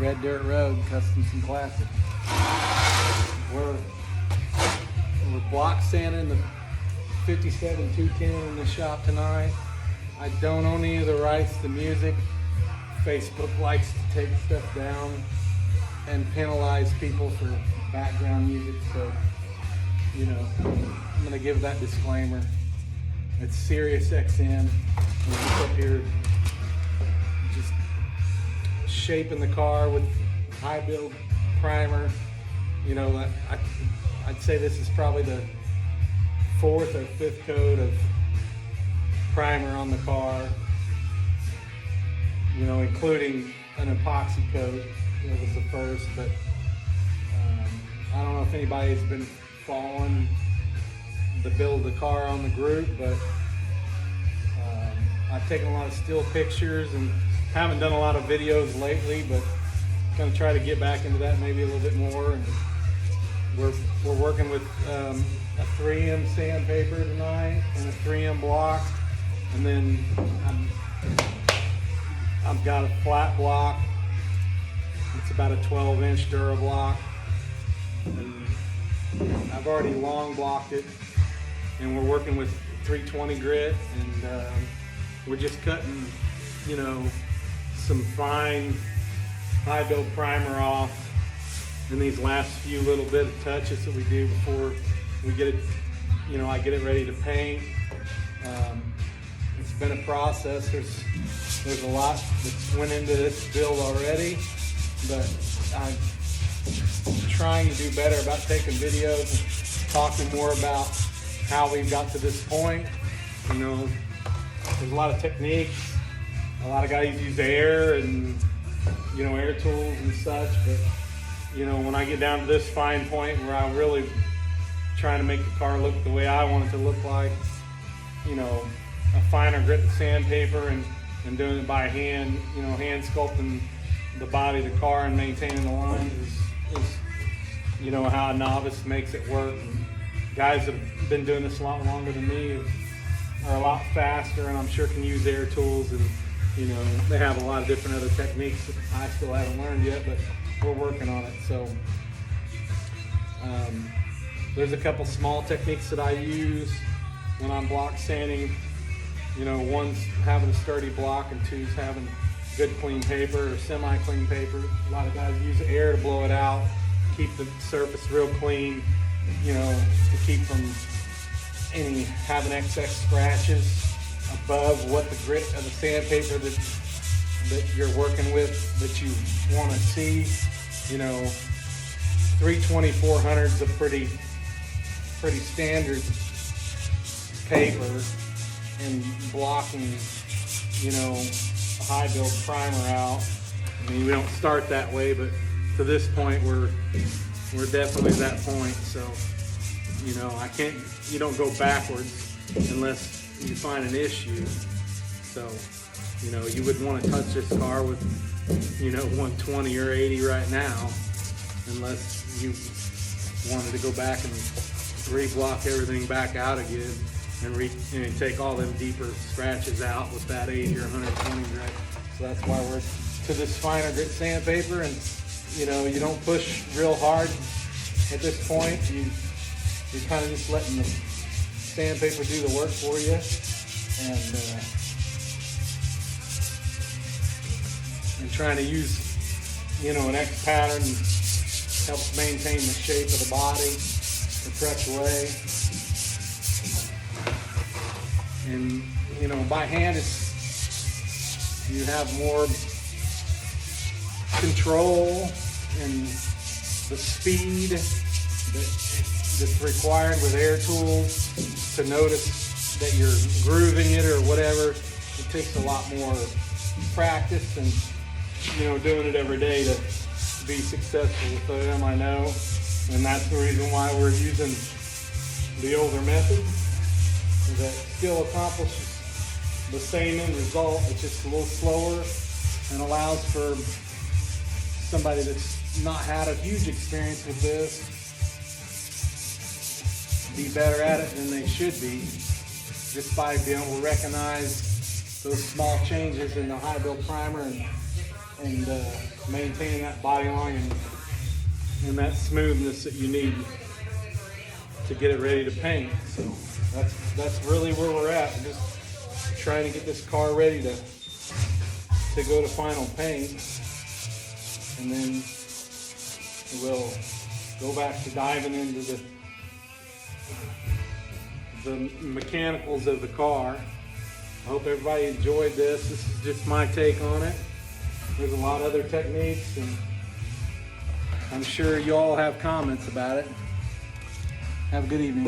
Red Dirt Road, Customs and Classic. We're block sanding the 57 210 in the shop tonight. I don't own any of the rights to music. Facebook likes to take stuff down and penalize people for background music, so you know, I'm gonna give that disclaimer. It's Sirius XM. We're just up here just shaping the car with high build primer. You know, I'd say this is probably the 4th or 5th coat of primer on the car, you know, including an epoxy coat. It was the first, but I don't know if anybody's been following the build of the car on the group, but I've taken a lot of still pictures and haven't done a lot of videos lately, but gonna try to get back into that maybe a little bit more. And we're working with a 3M sandpaper tonight and a 3M block, and then I've got a flat block. It's about a 12-inch Durablock, and I've already long blocked it, and we're working with 320 grit, and we're just cutting, you know, some fine high build primer off in these last few little bit of touches that we do before we get it, you know, I get it ready to paint. It's been a process. There's a lot that's went into this build already, but I'm trying to do better about taking videos and talking more about how we've got to this point. You know, there's a lot of techniques. A lot of guys use air and, you know, air tools and such, but you know, when I get down to this fine point where I'm really trying to make the car look the way I want it to look like, you know, a finer grit sandpaper and doing it by hand, you know, hand sculpting the body of the car and maintaining the lines is you know, how a novice makes it work. And guys that have been doing this a lot longer than me are a lot faster, and I'm sure can use air tools, and you know, they have a lot of different other techniques that I still haven't learned yet, but we're working on it. So there's a couple small techniques that I use when I'm block sanding. You know, one's having a sturdy block, and two's having good clean paper or semi-clean paper. A lot of guys use air to blow it out, keep the surface real clean, you know, to keep from having excess scratches above what the grit of the sandpaper that you're working with that you want to see. You know, 320-400 is a pretty standard paper in blocking, you know, a high build primer out. I mean, we don't start that way, but to this point we're definitely at that point. So, you know, you don't go backwards unless you find an issue. So, you know, you wouldn't want to touch this car with, you know, 120 or 80 right now, unless you wanted to go back and reblock everything back out again and take all them deeper scratches out with that 80 or 120 grit. So that's why we're to this finer grit sandpaper, and you know, you don't push real hard at this point. You're kind of just letting the sandpaper do the work for you, and trying to use, you know, an X pattern helps maintain the shape of the body the correct way. And you know, by hand you have more control and the speed that's required with air tools to notice that you're grooving it or whatever. It takes a lot more practice and, you know, doing it every day to be successful with them, I know. And that's the reason why we're using the older method, that still accomplishes the same end result. It's just a little slower and allows for somebody that's not had a huge experience with this be better at it than they should be, just by being able to recognize those small changes in the high build primer and and maintaining that body line and that smoothness that you need to get it ready to paint. So that's really where we're at. We're just trying to get this car ready to go to final paint, and then we'll go back to diving into the mechanicals of the car. I hope everybody enjoyed this. This is just my take on it. There's a lot of other techniques, and I'm sure you all have comments about it. Have a good evening.